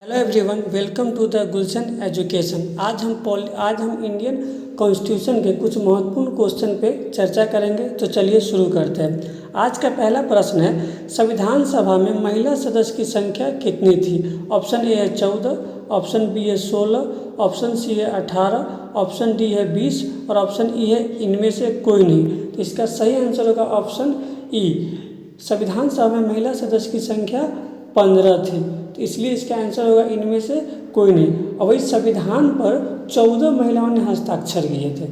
Hello everyone, welcome to the Gulshan education. आज हम Indian constitution के कुछ महत्वपूर्ण क्वेश्चन पे चर्चा करेंगे। तो चलिए शुरू करते हैं। आज का पहला प्रश्न है, संविधान सभा में महिला सदस्य की संख्या कितनी थी? ऑप्शन ए है 14, ऑप्शन बी है 16, ऑप्शन सी है 18, ऑप्शन डी है 20 और ऑप्शन ई है इनमें से कोई नहीं। तो इसका सही आंसर होगा ऑप्शन ई। संविधान सभा में महिला सदस्य की संख्या 15 थी, तो इसलिए इसका आंसर होगा इनमें से कोई नहीं। और वही संविधान पर 14 महिलाओं ने हस्ताक्षर किए थे।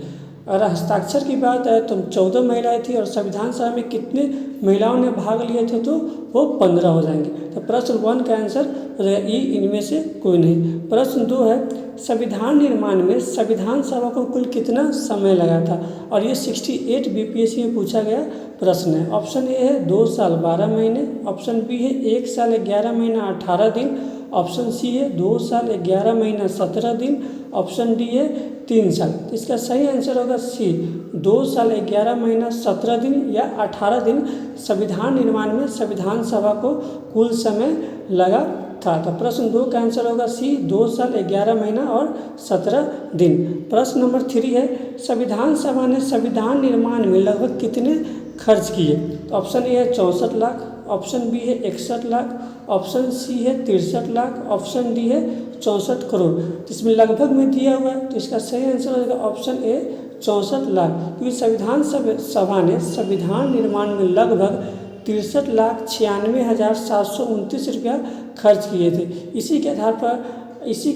अगर हस्ताक्षर की बात है तो 14 महिलाएं थी और संविधान सभा में कितने महिलाओं ने भाग लिए थे तो वो 15 हो जाएंगे। तो प्रश्न 1 का आंसर हो जाएगा ई, इनमें से कोई नहीं। प्रश्न 2 है, संविधान निर्माण में संविधान सभा को कुल कितना समय लगा था? और ये 68 बीपीएससी में पूछा गया प्रश्न है। ऑप्शन ए है 2 साल 12 महीने, ऑप्शन बी है 1 साल 11 महीना 18 दिन, ऑप्शन सी है 2 साल 11 महीना 17 दिन, ऑप्शन डी है 3 साल। तो इसका सही आंसर होगा सी, 2 साल 11 महीना 17 दिन या 18 दिन संविधान निर्माण में संविधान सभा को कुल समय लगा था। तो प्रश्न 2 का आंसर होगा सी, 2 साल 11 महीना और 17 दिन। प्रश्न नंबर 3 है, संविधान सभा ने संविधान निर्माण में लगभग कितने खर्च किए? तो ऑप्शन ए है 64 लाख, ऑप्शन बी है 61 लाख, ऑप्शन सी है 63 लाख, ऑप्शन डी है 64 करोड़। तो इसमें लगभग में दिया हुआ है, तो इसका सही आंसर होगा ऑप्शन ए 64 लाख, क्योंकि संविधान सभा ने संविधान निर्माण में लगभग 63,96,729 रुपया खर्च किए थे। इसी के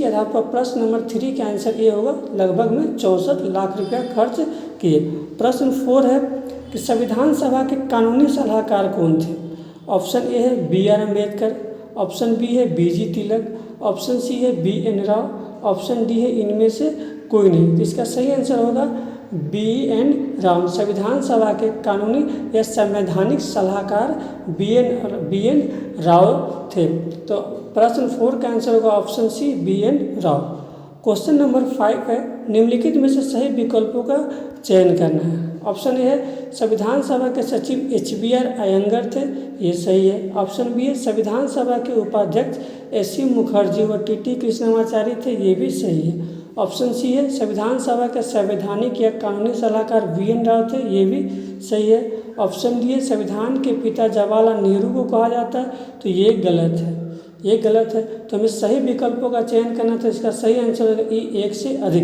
आधार पर प्रश्न नंबर 3 का आंसर ये होगा, लगभग में 64 लाख रुपया खर्च किए। प्रश्न 4 है कि संविधान सभा के कानूनी सलाहकार कौन थे? ऑप्शन ए है BR अम्बेडकर, ऑप्शन बी है BG तिलक, ऑप्शन सी है BN राव, ऑप्शन डी है इनमें से कोई नहीं। तो इसका सही आंसर होगा BN राव। संविधान सभा के कानूनी या संवैधानिक सलाहकार BN राव थे। तो प्रश्न 4 का आंसर होगा ऑप्शन सी, BN राव। क्वेश्चन नंबर 5 है, निम्नलिखित में से सही विकल्पों का चयन करना है। ऑप्शन ए है संविधान सभा के सचिव HBR अयंगर थे, ये सही है। ऑप्शन बी है संविधान सभा के उपाध्यक्ष SC मुखर्जी व TT कृष्णमाचारी थे, ये भी सही है। ऑप्शन सी है संविधान सभा के संवैधानिक या कानूनी सलाहकार VN राव थे, ये भी सही है। ऑप्शन डी है संविधान के पिता जवाहरलाल नेहरू को कहा जाता है, तो ये गलत है, ये गलत है। तो हमें सही विकल्पों का चयन करना था। इसका सही आंसर होगा ई, 1 से अधिक,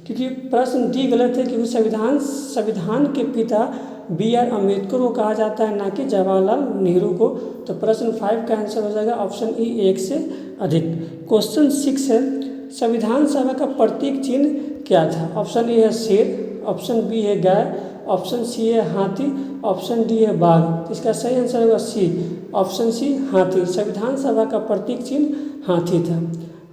क्योंकि प्रश्न डी गलत है, क्योंकि संविधान के पिता BR अम्बेडकर को कहा जाता है, ना कि जवाहरलाल नेहरू को। तो प्रश्न 5 का आंसर हो जाएगा ऑप्शन ई, 1 से अधिक। क्वेश्चन 6 है, संविधान सभा का प्रतीक चिन्ह क्या था? ऑप्शन ए है शेर, ऑप्शन बी है गाय, ऑप्शन सी है हाथी, ऑप्शन डी है बाघ। तो इसका सही आंसर होगा सी, ऑप्शन सी हाथी। संविधान सभा का प्रतीक चिन्ह हाथी था।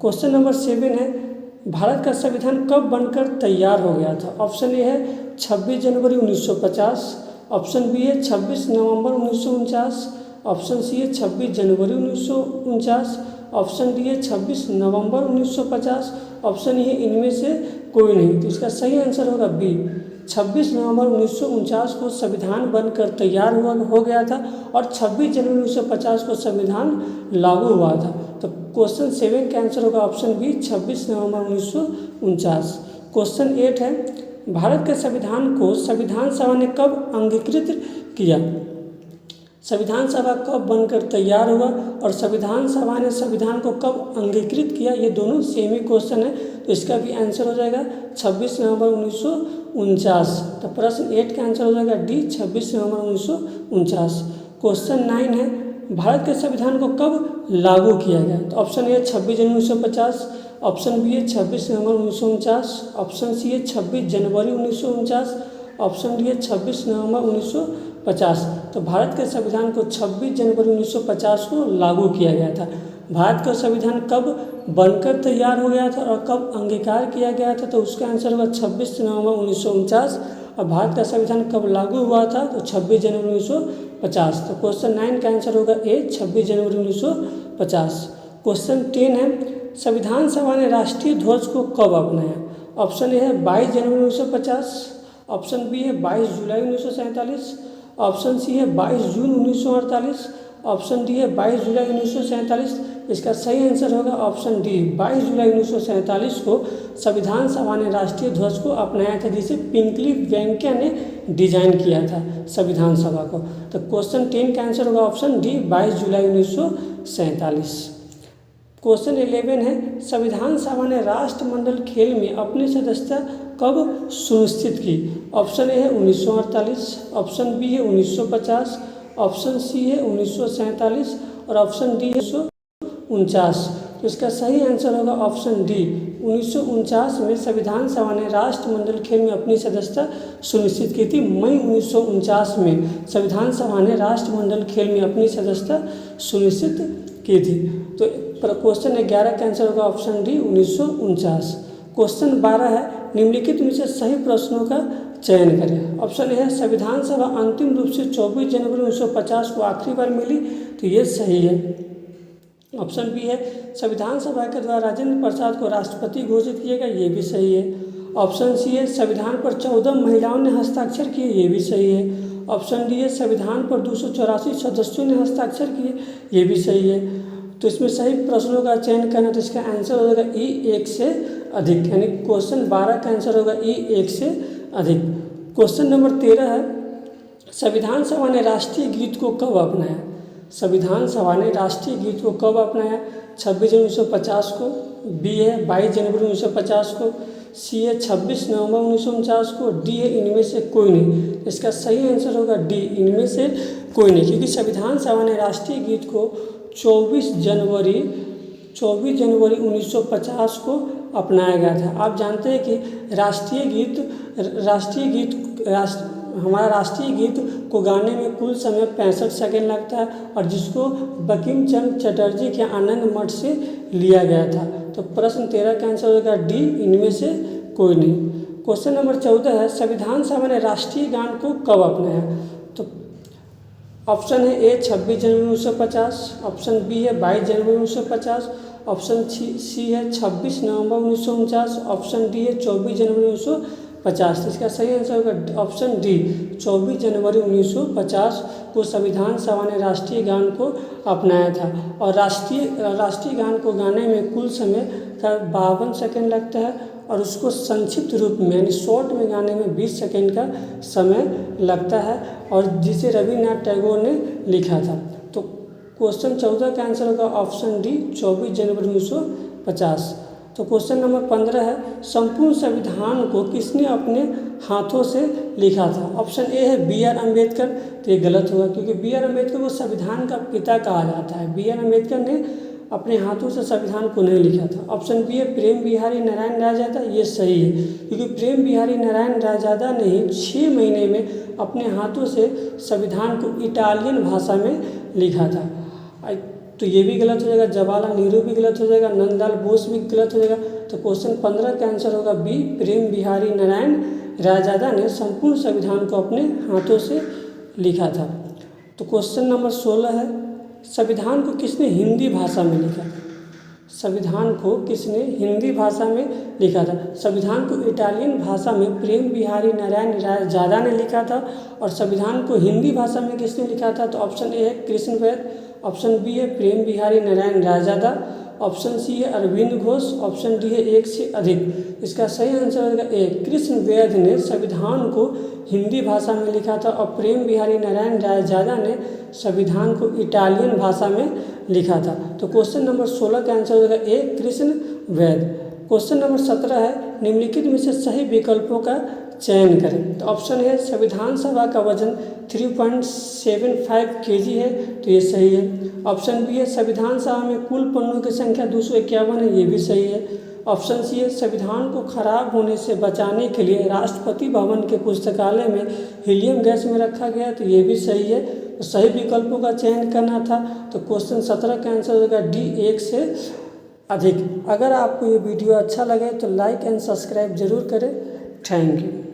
क्वेश्चन नंबर 7 है, भारत का संविधान कब बनकर तैयार हो गया था? ऑप्शन ए है 26 जनवरी 1950, ऑप्शन बी है 26 नवंबर 1949, ऑप्शन सी है 26 जनवरी 1949, ऑप्शन डी है 26 नवंबर 1950, ऑप्शन ई है इनमें से कोई नहीं। तो इसका सही आंसर होगा बी, 26 नवंबर 1949 को संविधान बनकर तैयार हो गया था और 26 जनवरी 1950 को संविधान लागू हुआ था। तो क्वेश्चन 7 का आंसर होगा ऑप्शन बी, 26 नवंबर 1949। क्वेश्चन 8 है, भारत के संविधान को संविधान सभा ने कब अंगीकृत किया? संविधान सभा कब बनकर तैयार हुआ और संविधान सभा ने संविधान को कब अंगीकृत किया? ये दोनों सेम ही क्वेश्चन है, तो इसका भी आंसर हो जाएगा 26 नवंबर 1949। तो प्रश्न 8 का आंसर हो जाएगा डी, 26 नवंबर 1949। क्वेश्चन 9 है, भारत के संविधान को कब लागू किया गया? तो ऑप्शन ए 26 जनवरी 1950, ऑप्शन बी है 26 नवंबर 1949, ऑप्शन सी है 26 जनवरी 1949, ऑप्शन डी है 26 नवंबर 1950। तो भारत के संविधान को 26 जनवरी 1950 को लागू किया गया था। भारत का संविधान कब बनकर तैयार हो गया था और कब अंगीकार किया गया था? तो उसका आंसर होगा 26 नवंबर 1949। और भारत का संविधान कब लागू हुआ था? तो 26 जनवरी 1950। तो क्वेश्चन 9 का आंसर होगा ए, 26 जनवरी 1950। क्वेश्चन 10 है, संविधान सभा ने राष्ट्रीय ध्वज को कब अपनाया? ऑप्शन ए है 22 जनवरी 1950, ऑप्शन बी है 22 जुलाई 1947, ऑप्शन सी है 22 जून 1948, ऑप्शन डी है 22 जुलाई 1947, इसका सही आंसर होगा ऑप्शन डी। 22 जुलाई 1947 को संविधान सभा ने राष्ट्रीय ध्वज को अपनाया था, जिसे पिंकली वेंकैया ने डिजाइन किया था संविधान सभा को। तो क्वेश्चन 10 का आंसर होगा ऑप्शन डी 22 जुलाई 1947। क्वेश्चन 11 है, संविधान सभा ने राष्ट्रमंडल खेल में अपनी सदस्यता कब सुनिश्चित की? ऑप्शन ए है 1948, ऑप्शन बी है 1950, ऑप्शन सी है 1947 और ऑप्शन डी है 1949। तो इसका सही आंसर होगा ऑप्शन डी। 1949 में संविधान सभा ने राष्ट्रमंडल खेल में अपनी सदस्यता सुनिश्चित की थी। मई 1949 में संविधान सभा ने राष्ट्रमंडल खेल में अपनी सदस्यता सुनिश्चित की थी। तो क्वेश्चन 11 का आंसर होगा ऑप्शन डी 1949। क्वेश्चन 12 है, निम्नलिखित में से सही प्रश्नों का चयन करें। ऑप्शन ए है, संविधान सभा अंतिम रूप से 24 जनवरी 1950 को आखिरी बार मिली, तो ये सही है। ऑप्शन बी है, संविधान सभा के द्वारा राजेंद्र प्रसाद को राष्ट्रपति घोषित किया गया, ये भी सही है। ऑप्शन सी है, संविधान पर 14 महिलाओं ने हस्ताक्षर किए, ये भी सही है। ऑप्शन डी है, संविधान पर 284 सदस्यों ने हस्ताक्षर किए, ये भी सही है। तो इसमें सही प्रश्नों का चयन करना, तो इसका आंसर हो जाएगा ई 1 से अधिक, यानी क्वेश्चन 12 का आंसर होगा ई 1 से अधिक। क्वेश्चन नंबर 13 है, संविधान सभा ने राष्ट्रीय गीत को कब अपनाया? संविधान सभा ने राष्ट्रीय गीत को कब अपनाया? 26 जनवरी 1950 को, बी है 22 जनवरी 1950 को, सी है 26 नवंबर 1949 को, डी है इनमें से कोई नहीं। इसका सही आंसर होगा डी, इनमें से कोई नहीं, क्योंकि संविधान सभा ने राष्ट्रीय गीत को 24 जनवरी 1950 को अपनाया गया था। आप जानते हैं कि हमारा राष्ट्रीय गीत को गाने में कुल समय 65 सेकेंड लगता है, और जिसको बंकिम चंद्र चटर्जी के आनंद मठ से लिया गया था। तो प्रश्न 13 का आंसर होगा डी, इनमें से कोई नहीं। क्वेश्चन नंबर 14 है, संविधान सभा ने राष्ट्रीय गान को कब अपनाया? तो ऑप्शन है ए 26 जनवरी 1950, ऑप्शन बी है 22 जनवरी 1950, ऑप्शन सी है 26 नवंबर 1949, ऑप्शन डी है 24 जनवरी 1950। इसका सही आंसर होगा ऑप्शन डी, 24 जनवरी 1950 को संविधान सभा ने राष्ट्रीय गान को अपनाया था। और राष्ट्रीय गान को गाने में कुल समय 52 सेकेंड लगता है, और उसको संक्षिप्त रूप में यानी शॉर्ट में गाने में 20 सेकेंड का समय लगता है, और जिसे रविन्द्रनाथ टैगोर ने लिखा था। तो क्वेश्चन 14 का आंसर होगा ऑप्शन डी, 24 जनवरी 1950। तो क्वेश्चन नंबर 15 है, संपूर्ण संविधान को किसने अपने हाथों से लिखा था? ऑप्शन ए है बी आर अम्बेडकर, तो ये गलत होगा, क्योंकि बी आर अम्बेडकर को संविधान का पिता कहा जाता है। बी आर अम्बेडकर ने अपने हाथों से संविधान को नहीं लिखा था। ऑप्शन बी है प्रेम बिहारी नारायण रायजादा, ये सही है, क्योंकि प्रेम बिहारी नारायण रायजादा ने 6 महीने में अपने हाथों से संविधान को इटालियन भाषा में लिखा था। तो ये भी गलत हो जाएगा, जवाहरलाल नेहरू भी गलत हो जाएगा, नंदलाल बोस भी गलत हो जाएगा। तो क्वेश्चन 15 का आंसर होगा बी, प्रेम बिहारी नारायण रायजादा ने संपूर्ण संविधान को अपने हाथों से लिखा था। तो क्वेश्चन नंबर 16 है, संविधान को किसने हिंदी भाषा में लिखा था? संविधान को किसने हिंदी भाषा में लिखा था? संविधान को इटालियन भाषा में प्रेम बिहारी नारायण रायजादा ने लिखा था, और संविधान को हिंदी भाषा में किसने लिखा था? तो ऑप्शन ए है कृष्ण वैद, ऑप्शन बी है प्रेम बिहारी नारायण रायजादा, ऑप्शन सी है अरविंद घोष, ऑप्शन डी है 1 से अधिक। इसका सही आंसर होगा ए, कृष्ण वैद ने संविधान को हिंदी भाषा में लिखा था, और प्रेम बिहारी नारायण रायजादा ने संविधान को इटालियन भाषा में लिखा था। तो क्वेश्चन नंबर 16 का आंसर होगा ए, कृष्ण वैद। क्वेश्चन नंबर 17 है, निम्नलिखित में से सही विकल्पों का चयन करें। तो ऑप्शन है संविधान सभा का वजन 3.75 kg है, तो ये सही है। ऑप्शन बी है संविधान सभा में कुल पन्नों की संख्या 251 है, ये भी सही है। ऑप्शन सी है संविधान को खराब होने से बचाने के लिए राष्ट्रपति भवन के पुस्तकालय में हीलियम गैस में रखा गया, तो ये भी सही है। तो सही विकल्पों का चयन करना था, तो क्वेश्चन 17 का आंसर होगा डी, 1 से अधिक। अगर आपको ये वीडियो अच्छा लगे तो लाइक एंड सब्सक्राइब जरूर करें। Thank you.